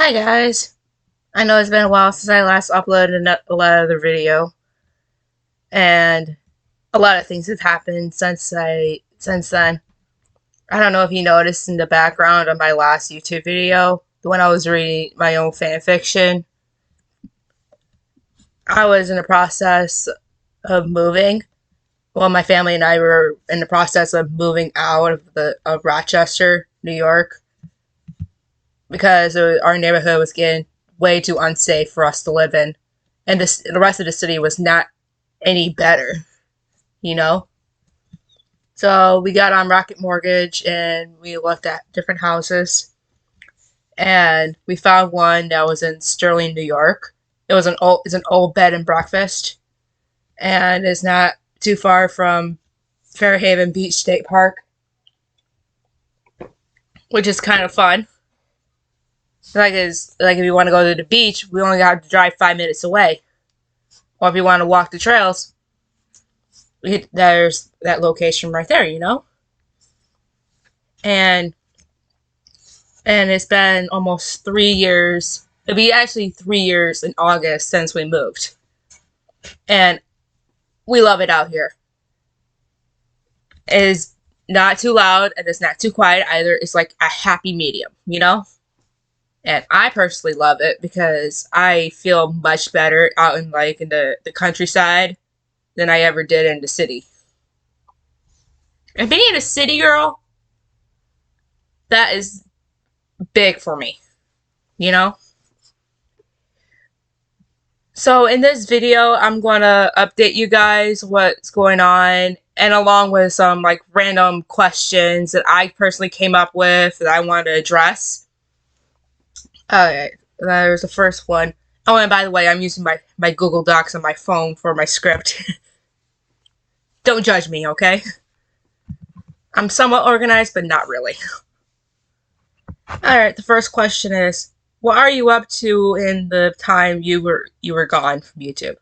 Hi guys. I know it's been a while since I last uploaded a lot of the video, and a lot of things have happened since then. I don't know if you noticed in the background of my last YouTube video, when I was reading my own fan fiction, I was in the process of moving. Well, my family and I were in the process of moving out of Rochester, New York, because our neighborhood was getting way too unsafe for us to live in, and the rest of the city was not any better, you know? So we got on Rocket Mortgage and we looked at different houses and we found one that was in Sterling, New York. It's an old bed and breakfast and it's not too far from Fairhaven Beach State Park, which is kind of fun. Like if you want to go to the beach, we only have to drive 5 minutes away. Or if you want to walk the trails, there's that location right there, you know? And it's been almost 3 years. It'll be actually 3 years in August since we moved. And we love it out here. It is not too loud and it's not too quiet either. It's like a happy medium, you know? And I personally love it because I feel much better out in the countryside than I ever did in the city. And being a city girl, that is big for me, you know? So in this video, I'm going to update you guys what's going on and along with some like random questions that I personally came up with that I want to address. Alright, there's the first one. Oh, and by the way, I'm using my Google Docs on my phone for my script. Don't judge me, okay? I'm somewhat organized, but not really. Alright, the first question is, what are you up to in the time you were gone from YouTube?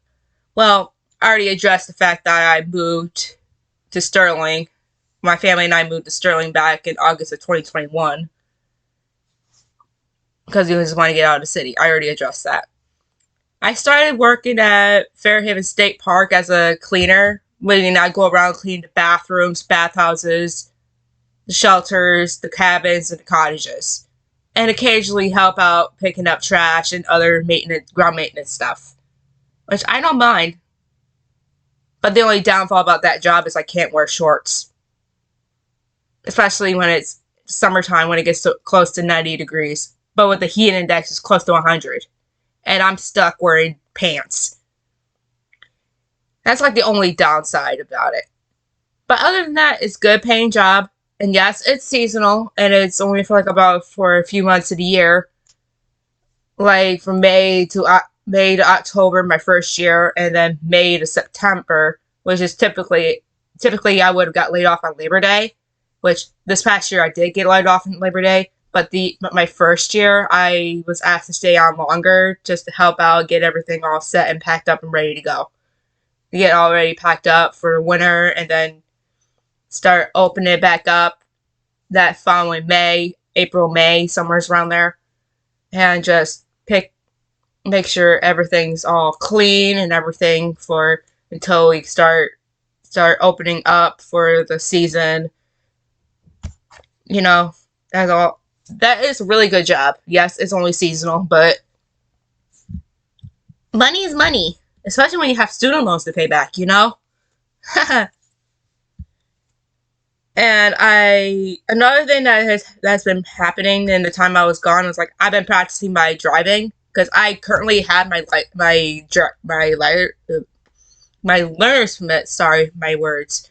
Well, I already addressed the fact that I moved to Sterling. My family and I moved to Sterling back in August of 2021 because we just want to get out of the city. I already addressed that. I started working at Fairhaven State Park as a cleaner, meaning I go around cleaning the bathrooms, bathhouses, the shelters, the cabins, and the cottages, and occasionally help out picking up trash and other ground maintenance stuff, which I don't mind. But the only downfall about that job is I can't wear shorts, especially when it's summertime when it gets so close to 90 degrees. But with the heat index, it's close to 100, and I'm stuck wearing pants. That's like the only downside about it. But other than that, it's a good paying job. And yes, it's seasonal, and it's only for a few months of the year. Like from May to October, my first year, and then May to September, which is typically I would have got laid off on Labor Day, which this past year I did get laid off on Labor Day. But my first year, I was asked to stay on longer just to help out, get everything all set and packed up and ready to go. Get already packed up for winter, and then start opening it back up that following April, May, somewhere around there, and just make sure everything's all clean and everything for until we start opening up for the season. You know, that's all. That is a really good job. Yes, it's only seasonal, but money is money, especially when you have student loans to pay back, you know? And another thing that's been happening in the time I was gone was like I've been practicing my driving because I currently have my learner's permit. Sorry, my words.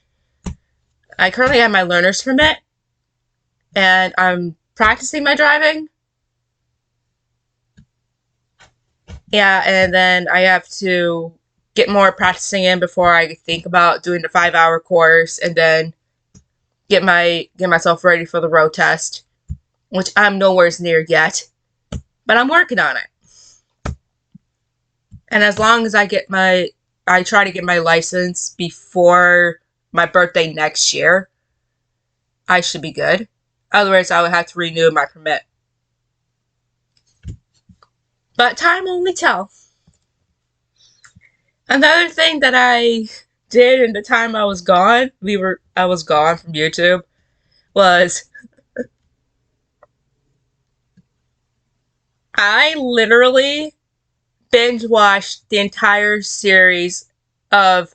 I currently have my learner's permit, and I'm practicing my driving. Yeah, and then I have to get more practicing in before I think about doing the 5-hour course, and then get myself ready for the road test, which I'm nowhere near yet, but I'm working on it. And as long as I try to get my license before my birthday next year, I should be good. Otherwise, I would have to renew my permit. But time will only tell. Another thing that I did in the time I was gone, I was gone from YouTube, was I literally binge watched the entire series of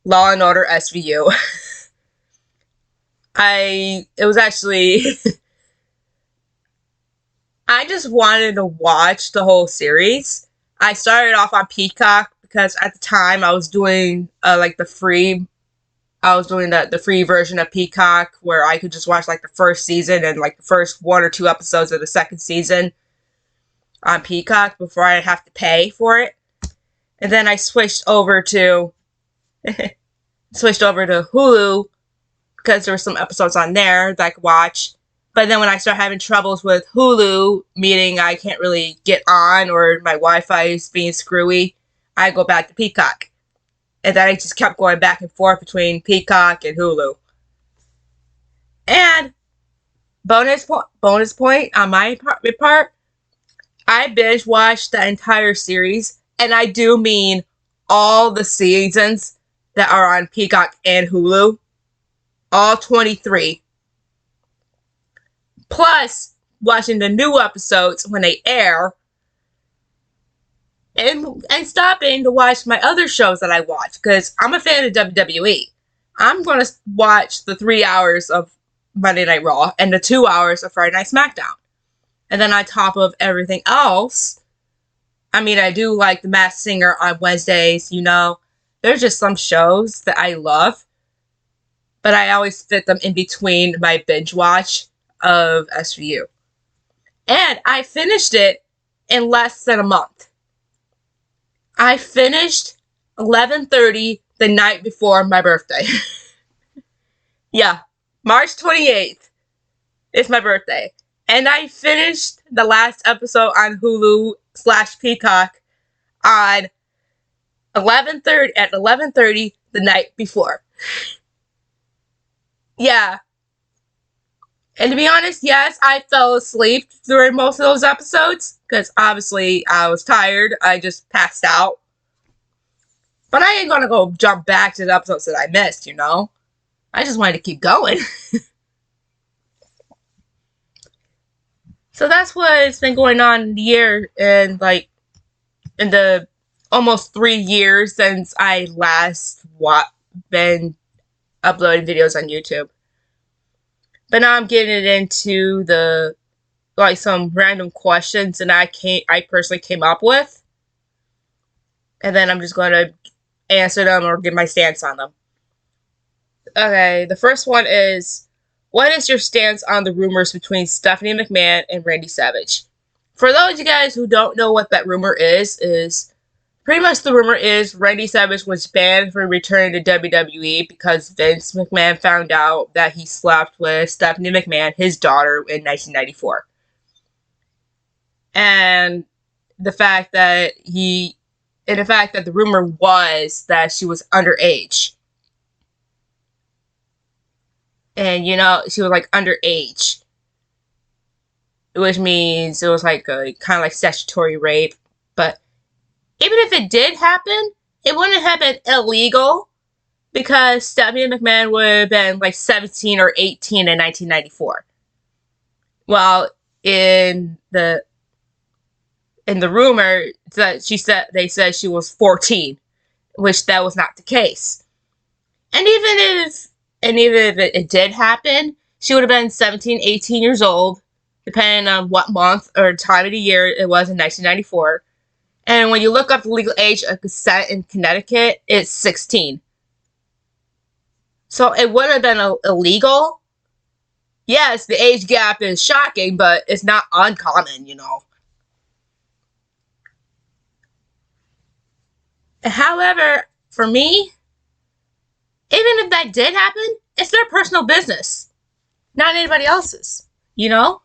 Law and Order SVU. It was actually I just wanted to watch the whole series. I started off on Peacock because at the time I was doing the free version of Peacock where I could just watch like the first season and like the first 1 or 2 episodes of the second season on Peacock before I have to pay for it. And then I switched over to Hulu because there were some episodes on there that I could watch. But then when I start having troubles with Hulu, meaning I can't really get on or my Wi-Fi is being screwy, I go back to Peacock. And then I just kept going back and forth between Peacock and Hulu. And bonus point on my part, I binge watched the entire series, and I do mean all the seasons that are on Peacock and Hulu. All 23. Plus, watching the new episodes when they air. And stopping to watch my other shows that I watch. Because I'm a fan of WWE. I'm going to watch the 3 hours of Monday Night Raw and the 2 hours of Friday Night SmackDown. And then on top of everything else, I mean, I do like The Masked Singer on Wednesdays, you know. There's just some shows that I love. But I always fit them in between my binge watch of SVU. And I finished it in less than a month. I finished 11:30 the night before my birthday. Yeah, March 28th is my birthday. And I finished the last episode on Hulu/Peacock on 11:30 the night before. Yeah. And to be honest, yes, I fell asleep during most of those episodes. Because obviously I was tired. I just passed out. But I ain't gonna go jump back to the episodes that I missed, you know? I just wanted to keep going. So that's what's been going on in the year. And like, in the almost 3 years since I last been uploading videos on YouTube. But now I'm getting into some random questions that I personally came up with. And then I'm just going to answer them or give my stance on them. Okay, the first one is, what is your stance on the rumors between Stephanie McMahon and Randy Savage? For those of you guys who don't know what that rumor is pretty much the rumor is Randy Savage was banned from returning to WWE because Vince McMahon found out that he slept with Stephanie McMahon, his daughter, in 1994. And the fact that the rumor was that she was underage. And, you know, she was like underage. Which means it was like a kind of like statutory rape. But even if it did happen, it wouldn't have been illegal because Stephanie McMahon would have been like 17 or 18 in 1994. Well, in the rumor that they said she was 14, which that was not the case. And even if it did happen, she would have been 17, 18 years old, depending on what month or time of the year it was in 1994. And when you look up the legal age of consent in Connecticut, it's 16. So it would have been illegal. Yes, the age gap is shocking, but it's not uncommon, you know. However, for me, even if that did happen, it's their personal business, not anybody else's, you know?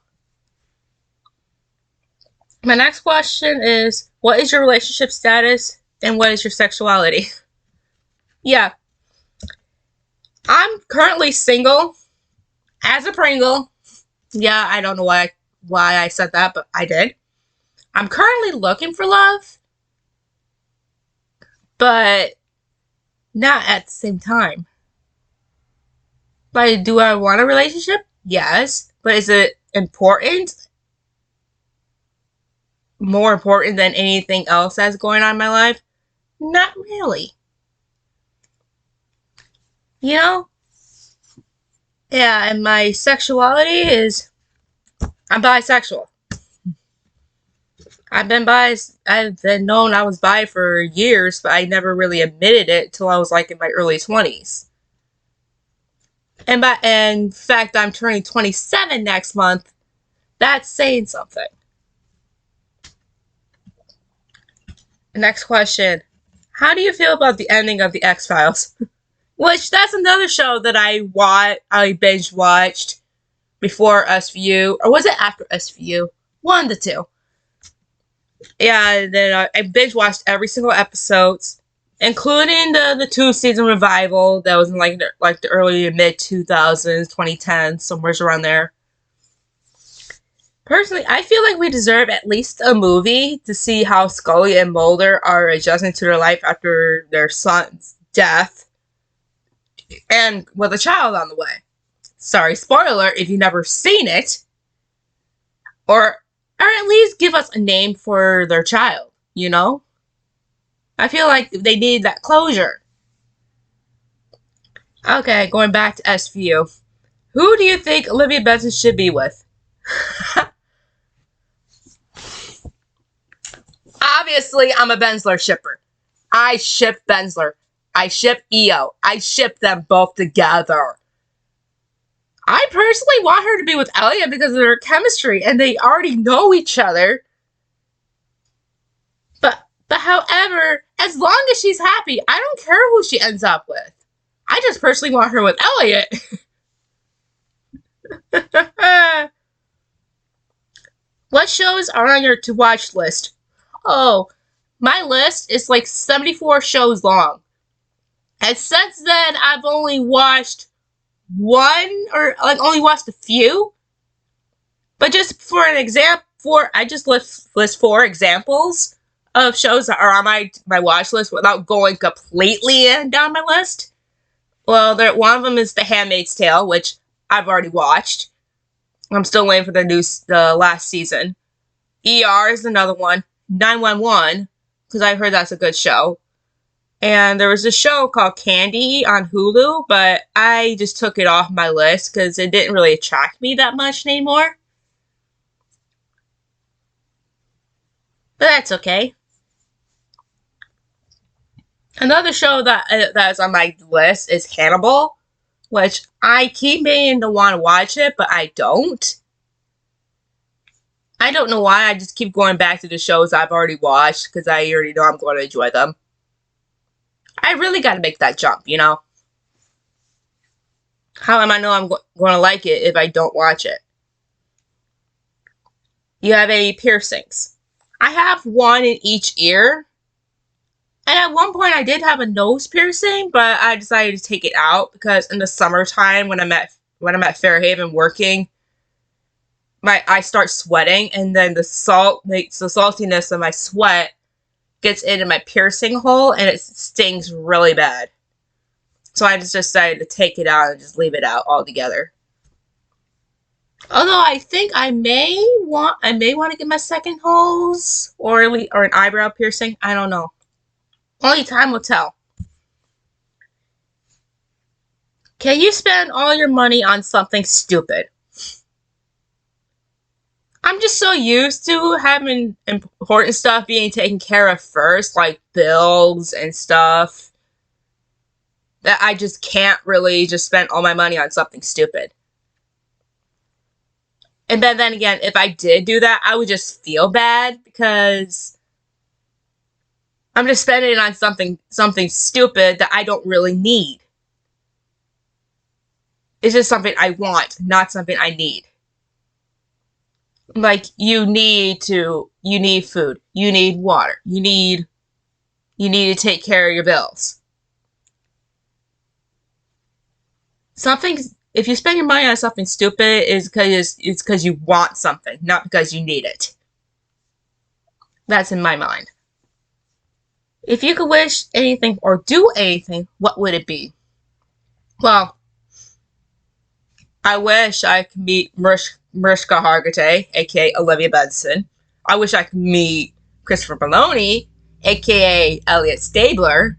My next question is, what is your relationship status and what is your sexuality? Yeah. I'm currently single as a Pringle. Yeah, I don't know why I said that, but I did. I'm currently looking for love, but not at the same time. Like, do I want a relationship? Yes. But is it important? More important than anything else that's going on in my life? Not really. You know? Yeah, and my sexuality is I'm bisexual. I've been known I was bi for years, but I never really admitted it till I was like in my early 20s. And in fact, I'm turning 27 next month. That's saying something. Next question. How do you feel about the ending of the X-Files? Which, that's another show that I binge watched before SVU, or was it after SVU? One of the two. Yeah, and then I binge watched every single episode, including the 2 season revival that was in like the early mid 2000s, 2010s, somewhere around there. Personally, I feel like we deserve at least a movie to see how Scully and Mulder are adjusting to their life after their son's death and with a child on the way. Sorry, spoiler if you've never seen it. Or at least give us a name for their child, you know? I feel like they need that closure. Okay, going back to SVU. Who do you think Olivia Benson should be with? Obviously, I'm a Bensler shipper. I ship Bensler. I ship EO. I ship them both together. I personally want her to be with Elliot because of their chemistry, and they already know each other. But however, as long as she's happy, I don't care who she ends up with. I just personally want her with Elliot. What shows are on your to-watch list? Oh, my list is like 74 shows long. And since then, I've only watched only watched a few. But just for an example, I just list 4 examples of shows that are on my watch list without going completely down my list. Well, one of them is The Handmaid's Tale, which I've already watched. I'm still waiting for the last season. ER is another one. 911, because I heard that's a good show. And there was a show called Candy on Hulu, but I just took it off my list because it didn't really attract me that much anymore. But that's okay. Another show that's on my list is Hannibal, which I keep meaning to want to watch it, but I don't. I don't know why. I just keep going back to the shows I've already watched because I already know I'm going to enjoy them. I really got to make that jump, you know? How am I know I'm going to like it if I don't watch it? You have any piercings? I have one in each ear. And at one point I did have a nose piercing, but I decided to take it out because in the summertime when I'm at Fairhaven working, I start sweating, and then the saltiness of my sweat gets into my piercing hole, and it stings really bad. So I just decided to take it out and just leave it out altogether. Although I think I may want to get my second holes or an eyebrow piercing. I don't know. Only time will tell. Can you spend all your money on something stupid? I'm just so used to having important stuff being taken care of first, like bills and stuff, that I just can't really just spend all my money on something stupid. And then again, if I did do that, I would just feel bad because I'm just spending it on something stupid that I don't really need. It's just something I want, not something I need. Like, you need food, you need water, you need to take care of your bills. If you spend your money on something stupid, it's because you want something, not because you need it. That's in my mind. If you could wish anything or do anything, what would it be? Well, I wish I could meet Mariska Hargitay, aka Olivia Benson. I wish I could meet Christopher Maloney, aka Elliot Stabler.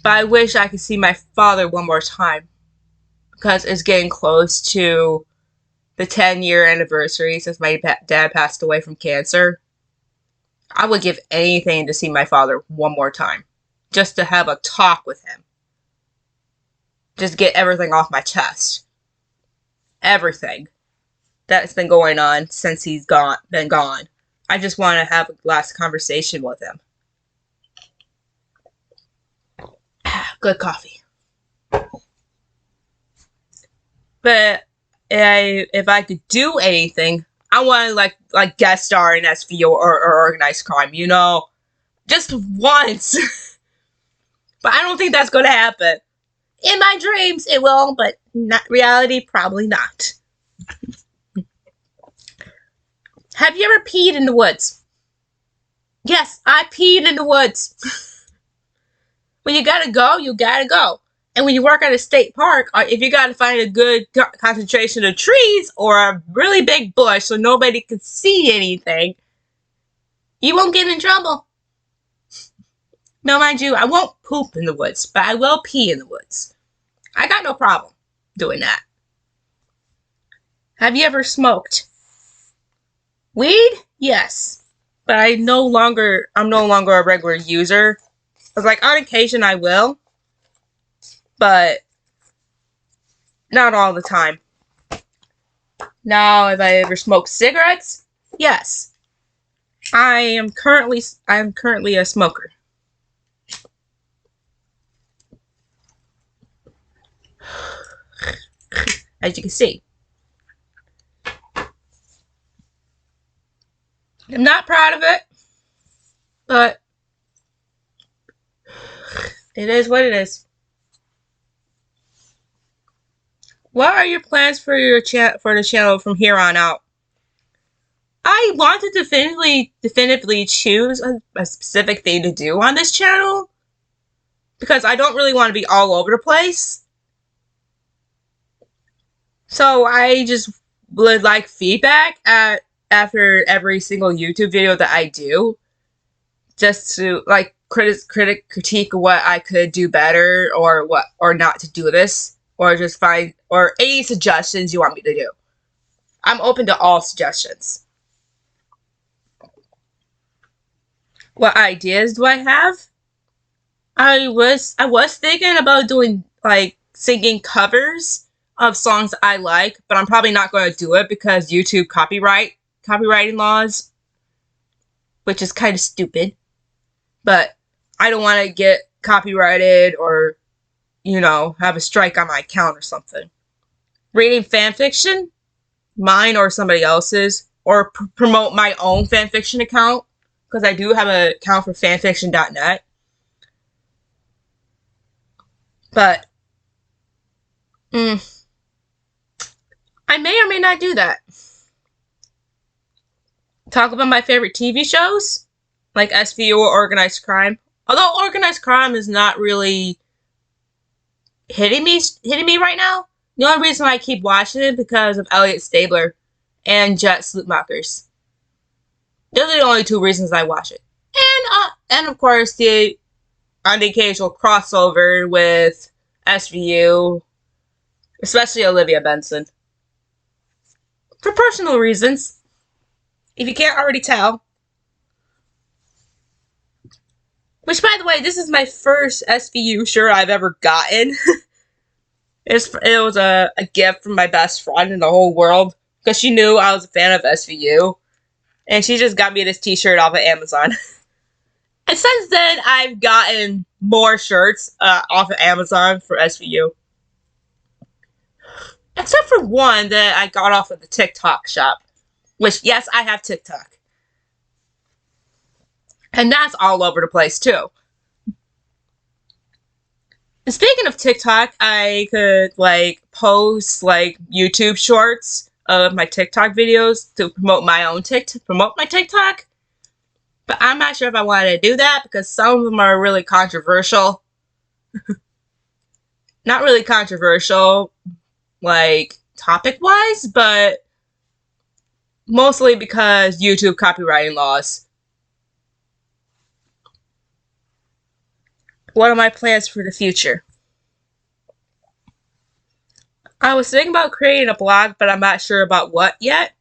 But I wish I could see my father one more time, because it's getting close to the 10-year anniversary since my dad passed away from cancer. I would give anything to see my father one more time, just to have a talk with him. Just get everything off my chest. Everything that's been going on since he's been gone. I just want to have a last conversation with him. Good coffee. But if I could do anything, I want to like guest star in SVU or organized crime, you know, just once. But I don't think that's going to happen. In my dreams, it will, but not reality, probably not. Have you ever peed in the woods? Yes, I peed in the woods. When you gotta go, you gotta go. And when you work at a state park, or if you gotta find a good concentration of trees or a really big bush so nobody can see anything, you won't get in trouble. No, mind you, I won't poop in the woods, but I will pee in the woods. I got no problem doing that. Have you ever smoked? Weed? Yes. But I'm no longer a regular user. It's like on occasion I will, but not all the time. Now, if I ever smoke cigarettes, yes. I am currently a smoker. As you can see. I'm not proud of it, but it is what it is. What are your plans for the channel from here on out? I want to definitively choose a specific thing to do on this channel, because I don't really want to be all over the place. So I just would like feedback after every single YouTube video that I do, just to like critique what I could do better, or not to do this, or just find, or any suggestions you want me to do. I'm open to all suggestions. What ideas do I have? I was thinking about doing like singing covers of songs I like, but I'm probably not going to do it because YouTube copywriting laws, which is kind of stupid. But I don't want to get copyrighted or, you know, have a strike on my account or something. Reading fanfiction, mine or somebody else's, or promote my own fanfiction account, because I do have an account for fanfiction.net. But I may or may not do that. Talk about my favorite TV shows, like SVU or Organized Crime. Although Organized Crime is not really hitting me right now. The only reason why I keep watching it is because of Elliot Stabler and Jet Slootmakers. Those are the only two reasons I watch it. And of course, on the occasional crossover with SVU, especially Olivia Benson. For personal reasons, if you can't already tell. Which, by the way, this is my first SVU shirt I've ever gotten. It was a gift from my best friend in the whole world, because she knew I was a fan of SVU. And she just got me this t-shirt off of Amazon. And since then, I've gotten more shirts off of Amazon for SVU. Except for one that I got off of the TikTok shop. Which, yes, I have TikTok. And that's all over the place, too. And speaking of TikTok, I could, like, post, like, YouTube shorts of my TikTok videos to promote my own promote my TikTok. But I'm not sure if I want to do that because some of them are really controversial. Not really controversial, like topic-wise, but mostly because YouTube copywriting laws. What are my plans for the future? I was thinking about creating a blog, but I'm not sure about what yet.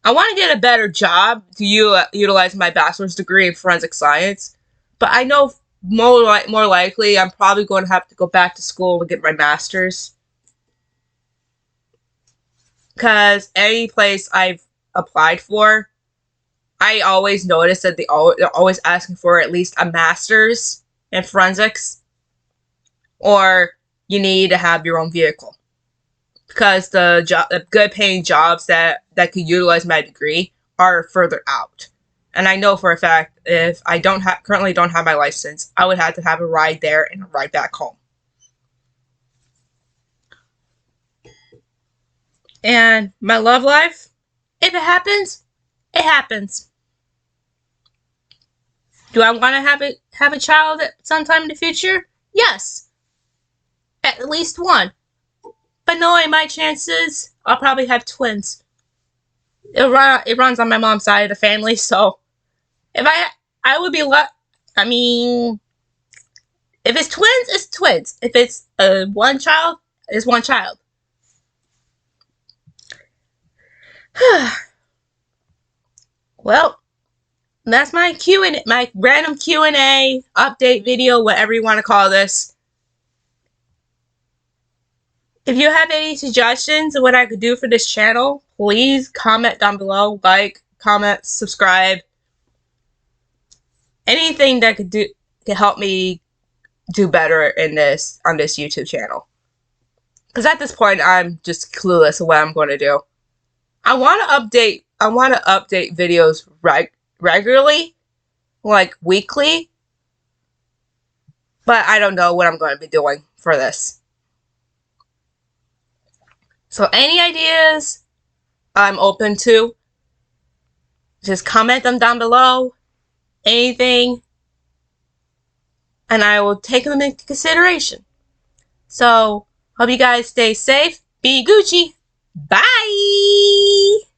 I want to get a better job to utilize my bachelor's degree in forensic science, but I know more likely I'm probably going to have to go back to school to get my master's. Because any place I've applied for, I always notice that they're always asking for at least a master's in forensics, or you need to have your own vehicle. Because the good paying jobs that could utilize my degree are further out. And I know for a fact if I currently don't have my license, I would have to have a ride there and a ride back home. And my love life, if it happens, it happens. Do I want to have a child at sometime in the future? Yes. At least one. But knowing my chances, I'll probably have twins. It runs on my mom's side of the family, so if I would be I mean, if it's twins, it's twins. If it's one child, it's one child. Well, that's my my random Q&A update video, whatever you want to call this. If you have any suggestions of what I could do for this channel, please comment down below. Like, comment, subscribe. Anything that could help me do better on this YouTube channel. Because at this point, I'm just clueless of what I'm going to do. I want to update videos regularly, like weekly. But I don't know what I'm going to be doing for this. So any ideas I'm open to. Just comment them down below. Anything. And I will take them into consideration. So, hope you guys stay safe. Be Gucci. Bye!